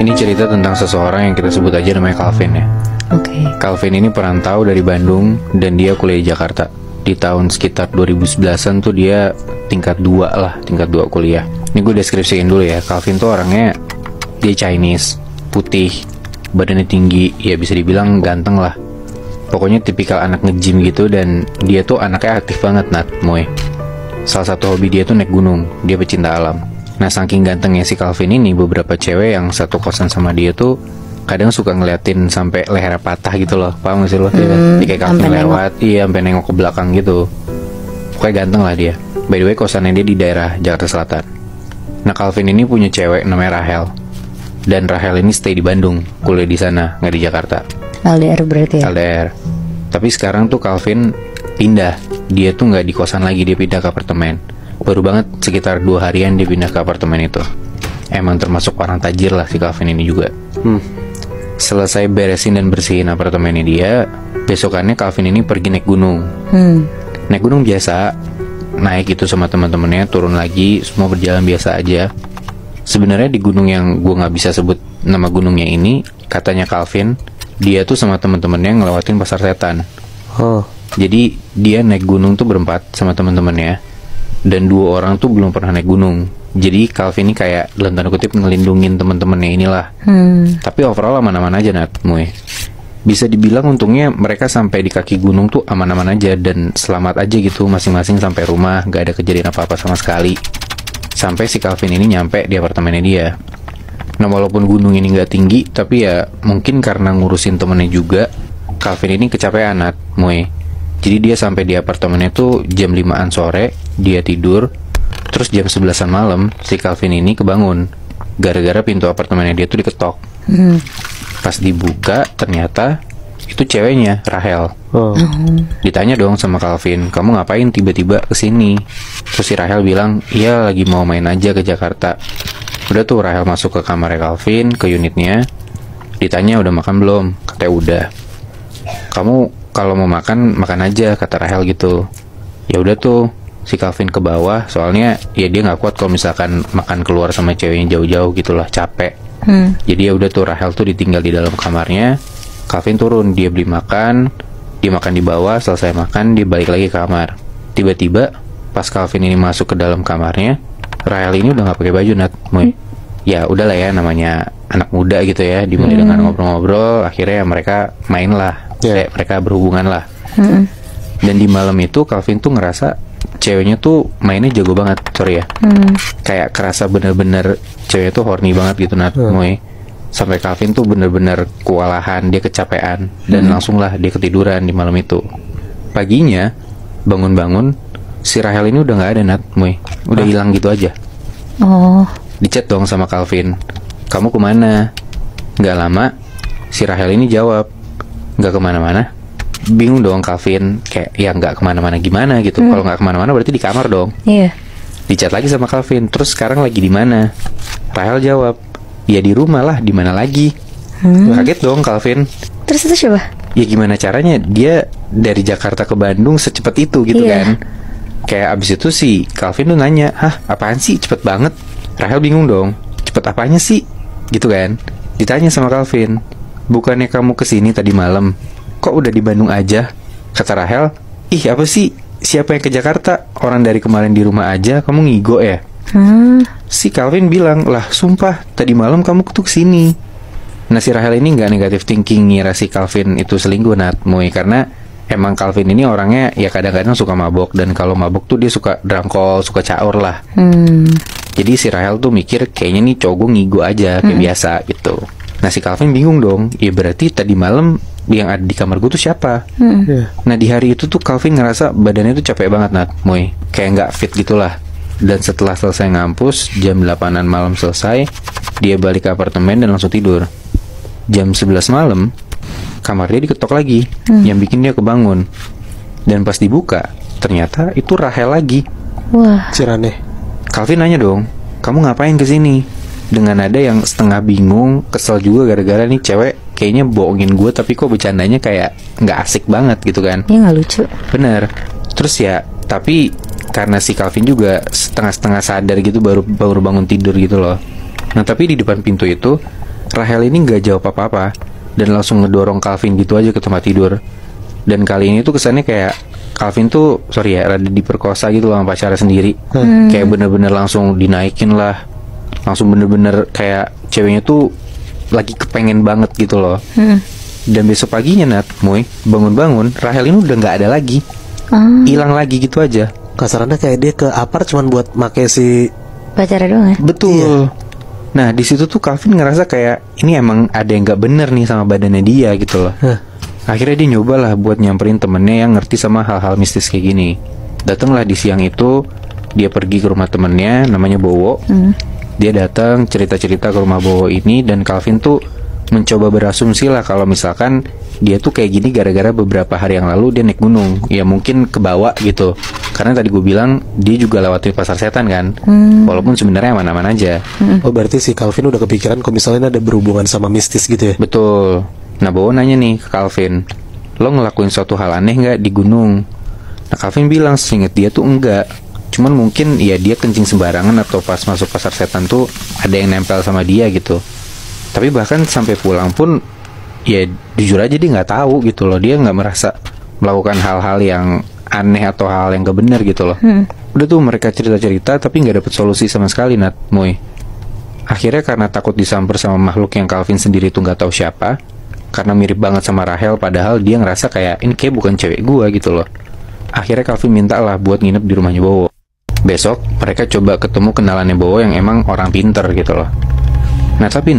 Ini cerita tentang seseorang yang kita sebut aja namanya Calvin ya. Oke. Calvin ini perantau dari Bandung dan dia kuliah di Jakarta. Di tahun sekitar 2011an tuh dia tingkat 2 lah, tingkat 2 kuliah. Ini gue deskripsiin dulu ya. Calvin tuh orangnya, dia Chinese, putih, badannya tinggi, ya bisa dibilang ganteng lah. Pokoknya tipikal anak nge-gym gitu, dan dia tuh anaknya aktif banget, Moy. Salah satu hobi dia tuh naik gunung, dia pecinta alam. Nah, saking gantengnya si Calvin ini, beberapa cewek yang satu kosan sama dia tuh kadang suka ngeliatin sampai lehernya patah gitu loh. Paham gak sih lo? Dia kayak Calvin lewat, iya sampai nengok ke belakang gitu. Pokoknya ganteng lah dia. By the way, kosannya dia di daerah Jakarta Selatan. Nah, Calvin ini punya cewek namanya Rahel. Dan Rahel ini stay di Bandung, kuliah di sana, nggak di Jakarta. LDR berarti ya? LDR. Tapi sekarang tuh Calvin pindah. Dia tuh nggak di kosan lagi, dia pindah ke apartemen. Baru banget sekitar 2 harian dia pindah ke apartemen itu. Emang termasuk orang tajir lah si Calvin ini juga. Selesai beresin dan bersihin apartemennya dia, besokannya Calvin ini pergi naik gunung. Naik gunung biasa, naik itu sama teman-temannya, turun lagi, semua berjalan biasa aja. Sebenarnya di gunung yang gue nggak bisa sebut nama gunungnya ini, katanya Calvin, dia tuh sama teman-temannya ngelewatin pasar setan. Jadi dia naik gunung tuh berempat sama teman-temannya. Dan 2 orang tuh belum pernah naik gunung. Jadi Calvin ini kayak dalam tanda kutip ngelindungin temen-temennya inilah. Tapi overall aman-aman aja Moy. Bisa dibilang untungnya mereka sampai di kaki gunung tuh aman-aman aja dan selamat aja gitu, masing-masing sampai rumah, gak ada kejadian apa-apa sama sekali. Sampai si Calvin ini nyampe di apartemennya dia. Nah, walaupun gunung ini gak tinggi, tapi ya mungkin karena ngurusin temennya juga, Calvin ini kecapean Moy. Jadi dia sampai di apartemennya tuh jam 5-an sore, dia tidur. Terus jam 11-an malam, si Calvin ini kebangun gara-gara pintu apartemennya dia tuh diketok. Pas dibuka, ternyata itu ceweknya, Rahel. Ditanya dong sama Calvin, kamu ngapain tiba-tiba kesini? Terus si Rahel bilang, iya lagi mau main aja ke Jakarta. Udah tuh Rahel masuk ke kamarnya Calvin, ke unitnya. Ditanya udah makan belum? Katanya udah. Kamu kalau mau makan, makan aja, kata Rahel gitu. Ya udah tuh, si Calvin ke bawah, soalnya ya dia nggak kuat kalau misalkan makan keluar sama ceweknya jauh-jauh gitulah, capek. Jadi ya udah tuh Rahel tuh ditinggal di dalam kamarnya. Calvin turun, dia beli makan, dia makan di bawah, selesai makan dia balik lagi ke kamar. Tiba-tiba pas Calvin ini masuk ke dalam kamarnya, Rahel ini udah nggak pakai baju Moy. Ya udahlah ya, namanya anak muda gitu ya, dimulai dengan ngobrol-ngobrol, akhirnya mereka main lah. Kayak mereka berhubungan lah. Dan di malam itu Calvin tuh ngerasa ceweknya tuh mainnya jago banget, sorry ya. Kayak kerasa bener-bener ceweknya tuh horny banget gitu Moy. Sampai Calvin tuh bener-bener kewalahan, dia kecapean, dan langsung lah dia ketiduran di malam itu. Paginya bangun-bangun, si Rahel ini udah nggak ada Moy. Udah hilang gitu aja. Dichat dong sama Calvin, kamu kemana? Nggak lama si Rahel ini jawab, nggak kemana-mana. Bingung dong Calvin, kayak ya nggak kemana-mana gimana gitu. Kalau nggak kemana-mana berarti di kamar dong. Dicat lagi sama Calvin, terus sekarang lagi di mana? Rahel jawab, ya di rumah lah, di mana lagi? Kaget dong Calvin. Terus itu siapa? Ya gimana caranya dia dari Jakarta ke Bandung secepat itu gitu kan? Kayak abis itu si Calvin tuh nanya, hah apaan sih cepet banget? Rahel bingung dong, cepet apanya sih? Gitu kan? Ditanya sama Calvin, bukannya kamu kesini tadi malam? Kok udah di Bandung aja? Kata Rahel, ih apa sih? Siapa yang ke Jakarta? Orang dari kemarin di rumah aja, kamu ngigo ya? Si Calvin bilang, lah sumpah tadi malam kamu tuh kesini. Nah si Rahel ini gak negatif thinking ngira si Calvin itu selingkuh Moy. Karena emang Calvin ini orangnya ya kadang-kadang suka mabok. Dan kalau mabok tuh dia suka drangkol, suka caur lah. Jadi si Rahel tuh mikir kayaknya nih cowok gue ngigo aja, kayak biasa gitu. Nah si Calvin bingung dong, ya berarti tadi malam yang ada di kamar gue tuh siapa? Nah di hari itu tuh Calvin ngerasa badannya tuh capek banget Moy, kayak nggak fit gitulah. Dan setelah selesai ngampus, jam 8-an malam selesai, dia balik ke apartemen dan langsung tidur. Jam 11 malam, kamar dia diketok lagi, yang bikin dia kebangun. Dan pas dibuka, ternyata itu Rahel lagi. Wah, Cirane. Calvin nanya dong, kamu ngapain kesini? Dengan nada yang setengah bingung, kesel juga gara-gara nih cewek kayaknya bohongin gue, tapi kok bercandanya kayak nggak asik banget gitu kan. Ya nggak lucu. Bener. Terus ya, tapi karena si Calvin juga setengah-setengah sadar gitu, baru bangun tidur gitu loh. Nah tapi di depan pintu itu Rahel ini nggak jawab apa-apa dan langsung ngedorong Calvin gitu aja ke tempat tidur. Dan kali ini tuh kesannya kayak Calvin tuh rada diperkosa gitu loh sama pacarnya sendiri. Kayak bener-bener langsung dinaikin lah, langsung bener-bener kayak ceweknya tuh lagi kepengen banget gitu loh. Dan besok paginya bangun-bangun Rahel ini udah nggak ada lagi, hilang lagi gitu aja. Kasarannya kayak dia ke apart cuman buat make si Pacarnya doang ya? Betul. Iya. Nah di situ tuh Calvin ngerasa kayak ini emang ada yang nggak bener nih sama badannya dia gitu loh. Akhirnya dia nyobalah buat nyamperin temennya yang ngerti sama hal-hal mistis kayak gini. Datanglah di siang itu, dia pergi ke rumah temennya namanya Bowo. Dia datang cerita-cerita ke rumah Bowo ini, dan Calvin tuh mencoba berasumsi lah kalau misalkan dia tuh kayak gini gara-gara beberapa hari yang lalu dia naik gunung. Ya mungkin kebawa gitu. Karena tadi gue bilang dia juga lewatin pasar setan kan. Walaupun sebenarnya aman-aman aja. Oh berarti si Calvin udah kepikiran kalau misalnya ada berhubungan sama mistis gitu ya? Betul. Nah Bowo nanya nih ke Calvin, lo ngelakuin suatu hal aneh gak di gunung? Nah Calvin bilang seinget dia tuh enggak, cuman mungkin ya dia kencing sembarangan atau pas masuk pasar setan tuh ada yang nempel sama dia gitu. Tapi bahkan sampai pulang pun ya jujur aja dia nggak tahu gitu loh. Dia nggak merasa melakukan hal-hal yang aneh atau hal yang gak benar gitu loh. Udah tuh mereka cerita-cerita tapi nggak dapet solusi sama sekali Akhirnya karena takut disamper sama makhluk yang Calvin sendiri tuh nggak tahu siapa, karena mirip banget sama Rahel padahal dia ngerasa kayak ini kayak bukan cewek gua gitu loh. Akhirnya Calvin minta lah buat nginep di rumahnya Bowo. Besok mereka coba ketemu kenalannya Bowo yang emang orang pinter gitu loh. Nah tapi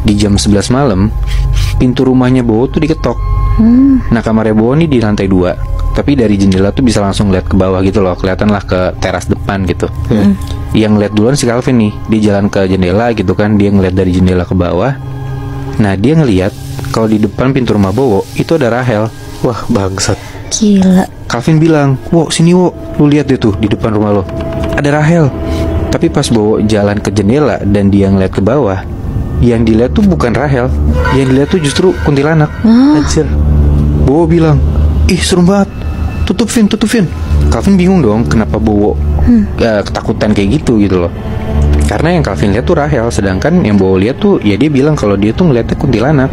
di jam 11 malam pintu rumahnya Bowo tuh diketok. Nah kamarnya Bowo nih di lantai 2, tapi dari jendela tuh bisa langsung lihat ke bawah gitu loh, kelihatan lah ke teras depan gitu. Yang ngeliat duluan si Calvin nih, dia jalan ke jendela gitu kan, dia ngeliat dari jendela ke bawah. Nah dia ngeliat kalau di depan pintu rumah Bowo itu ada Rahel. Wah bangsat. Gila. Calvin bilang, "Wo, sini Wo, lu lihat deh tuh di depan rumah lo, ada Rahel." Tapi pas Bowo jalan ke jendela dan dia ngeliat ke bawah, yang dilihat tuh bukan Rahel, yang dilihat tuh justru kuntilanak. Anjir. Bowo bilang, "Ih serem banget, tutupin." Calvin bingung dong kenapa Bowo ketakutan kayak gitu loh. Karena yang Calvin lihat tuh Rahel, sedangkan yang Bowo lihat tuh ya dia bilang kalau dia tuh ngeliatnya kuntilanak.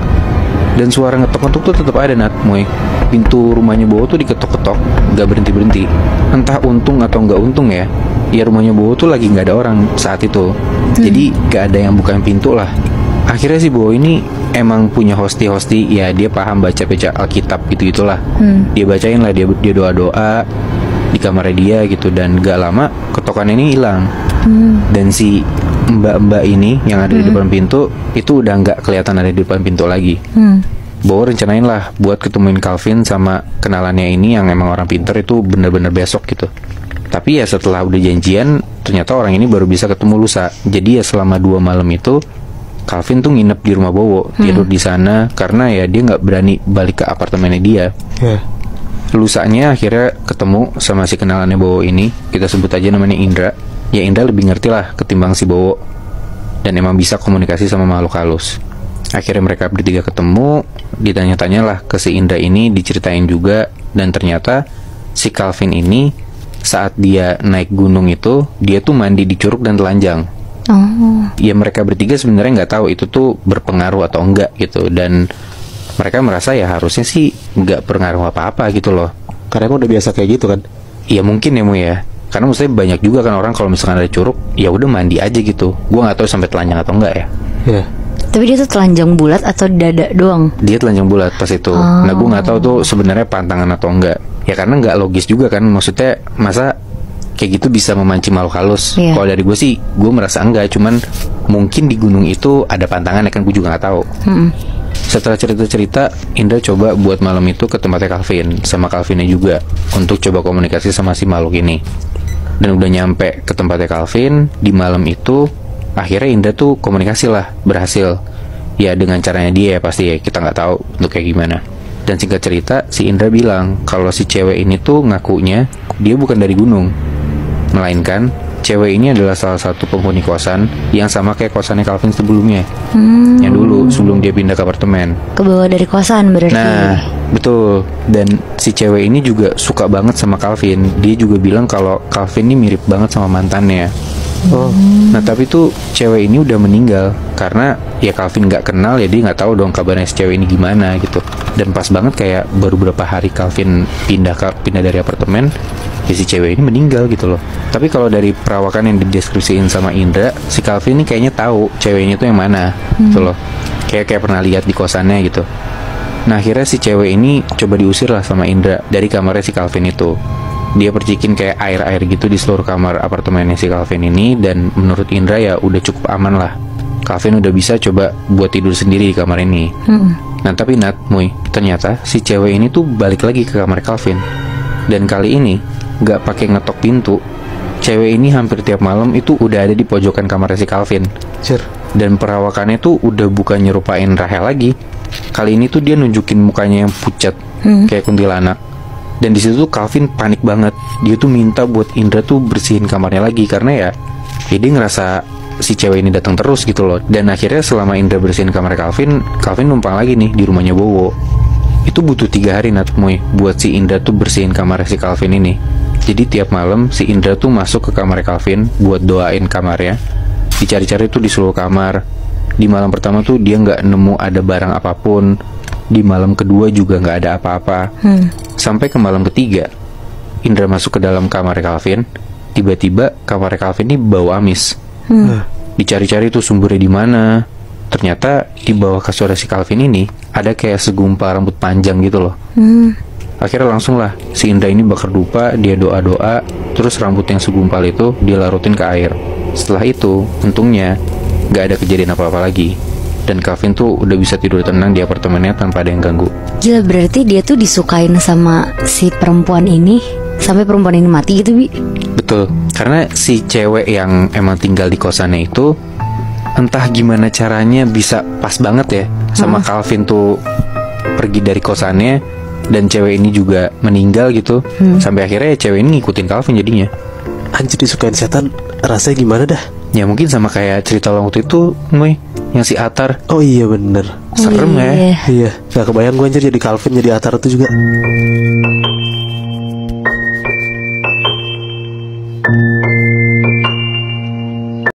Dan suara ngetok-ngetok tuh tetap ada Pintu rumahnya Bowo tuh diketok-ketok, gak berhenti-berhenti. Entah untung atau nggak untung ya, rumahnya Bowo tuh lagi nggak ada orang saat itu. Jadi gak ada yang bukain pintu lah. Akhirnya si Bowo ini emang punya hosti, ya dia paham baca Alkitab gitu-gitulah. Dia bacain lah, dia doa-doa di kamarnya dia gitu, dan gak lama ketokan ini hilang. Dan si mbak-mbak ini yang ada di depan pintu itu udah nggak kelihatan ada di depan pintu lagi. Bowo rencanain lah buat ketemuin Calvin sama kenalannya ini yang emang orang pinter itu bener-bener besok gitu. Tapi ya setelah udah janjian, ternyata orang ini baru bisa ketemu lusa. Jadi ya selama 2 malam itu Calvin tuh nginep di rumah Bowo, tidur di sana karena ya dia nggak berani balik ke apartemennya dia. Lusanya akhirnya ketemu sama si kenalannya Bowo ini, kita sebut aja namanya Indra. Ya Indra lebih ngerti lah ketimbang si Bowo, dan emang bisa komunikasi sama makhluk halus. Akhirnya mereka bertiga ketemu, ditanya-tanya lah ke si Indra ini, diceritain juga. Dan ternyata si Calvin ini saat dia naik gunung itu, dia tuh mandi di curug dan telanjang. Ya mereka bertiga sebenarnya nggak tahu itu tuh berpengaruh atau enggak gitu. Dan mereka merasa ya harusnya sih nggak berpengaruh apa-apa gitu loh. Karena emang udah biasa kayak gitu kan. Ya mungkin ya karena maksudnya banyak juga kan orang kalau misalkan ada curug, ya udah mandi aja gitu. Gua nggak tahu sampai telanjang atau enggak ya. Tapi dia tuh telanjang bulat atau dada doang? Dia telanjang bulat pas itu. Nah gue nggak tahu tuh sebenarnya pantangan atau enggak. Ya karena nggak logis juga kan. Maksudnya masa kayak gitu bisa memancing makhluk halus. Kalau dari gue sih, gue merasa enggak. Cuman mungkin di gunung itu ada pantangan ya kan, gue juga nggak tahu. Setelah cerita-cerita, Indra coba buat malam itu ke tempatnya Calvin sama Calvinnya juga untuk coba komunikasi sama si makhluk ini. Dan udah nyampe ke tempatnya Calvin di malam itu, akhirnya Indra tuh komunikasi lah, berhasil. Ya dengan caranya dia ya pasti ya, kita nggak tahu untuk kayak gimana. Dan singkat cerita, si Indra bilang kalau si cewek ini tuh ngakunya dia bukan dari gunung, melainkan cewek ini adalah salah satu penghuni kosan yang sama kayak kosannya Calvin sebelumnya. Yang dulu sebelum dia pindah ke apartemen. Ke bawah dari kosan berarti. Nah, betul. Dan si cewek ini juga suka banget sama Calvin. Dia juga bilang kalau Calvin ini mirip banget sama mantannya. Nah tapi tuh cewek ini udah meninggal karena ya Calvin nggak kenal, ya dia nggak tahu dong kabarnya si cewek ini gimana gitu. Dan pas banget kayak baru beberapa hari Calvin pindah dari apartemen, ya si cewek ini meninggal gitu loh. Tapi kalau dari perawakan yang dideskripsiin sama Indra, si Calvin ini kayaknya tahu ceweknya tuh yang mana gitu loh. Kayak pernah lihat di kosannya gitu. Nah akhirnya si cewek ini coba diusir lah sama Indra dari kamarnya si Calvin itu. Dia percikin kayak air-air gitu di seluruh kamar apartemennya si Calvin ini. Dan menurut Indra ya udah cukup aman lah, Calvin udah bisa coba buat tidur sendiri di kamar ini. Nah tapi Nat, Muy, ternyata si cewek ini tuh balik lagi ke kamar Calvin. Dan kali ini gak pakai ngetok pintu. Cewek ini hampir tiap malam itu udah ada di pojokan kamarnya si Calvin. Dan perawakannya tuh udah bukan nyerupain Rahel lagi. Kali ini tuh dia nunjukin mukanya yang pucat kayak kuntilanak. Dan di situ tuh Calvin panik banget. Dia tuh minta buat Indra tuh bersihin kamarnya lagi karena ya dia ngerasa si cewek ini datang terus gitu loh. Dan akhirnya selama Indra bersihin kamar Calvin numpang lagi nih di rumahnya Bowo. Itu butuh 3 hari Nat, Muy, buat si Indra tuh bersihin kamar si Calvin ini. Jadi tiap malam si Indra tuh masuk ke kamar Calvin buat doain kamarnya. Dicari-cari tuh di seluruh kamar. Di malam pertama tuh dia nggak nemu ada barang apapun. Di malam kedua juga nggak ada apa-apa. Sampai ke malam ketiga, Indra masuk ke dalam kamar Calvin. Tiba-tiba kamar Calvin ini bau amis. Dicari-cari tuh sumbernya di mana. Ternyata di bawah kasur si Calvin ini ada kayak segumpal rambut panjang gitu loh. Akhirnya langsung lah si Indra ini bakar dupa, dia doa-doa, terus rambut yang segumpal itu dia larutin ke air. Setelah itu, untungnya gak ada kejadian apa-apa lagi. Dan Calvin tuh udah bisa tidur tenang di apartemennya tanpa ada yang ganggu. Gila, berarti dia tuh disukain sama si perempuan ini sampai perempuan ini mati gitu, Bi? Betul, karena si cewek yang emang tinggal di kosannya itu entah gimana caranya bisa pas banget ya sama Calvin tuh pergi dari kosannya. Dan cewek ini juga meninggal gitu. Sampai akhirnya cewek ini ngikutin Calvin jadinya. Anjir, disukain setan rasanya gimana dah? Ya mungkin sama kayak cerita waktu itu, Muy, yang si Atar. Oh iya bener. Serem ya. Iya, gak kebayang gue anjir jadi Calvin jadi Atar itu juga.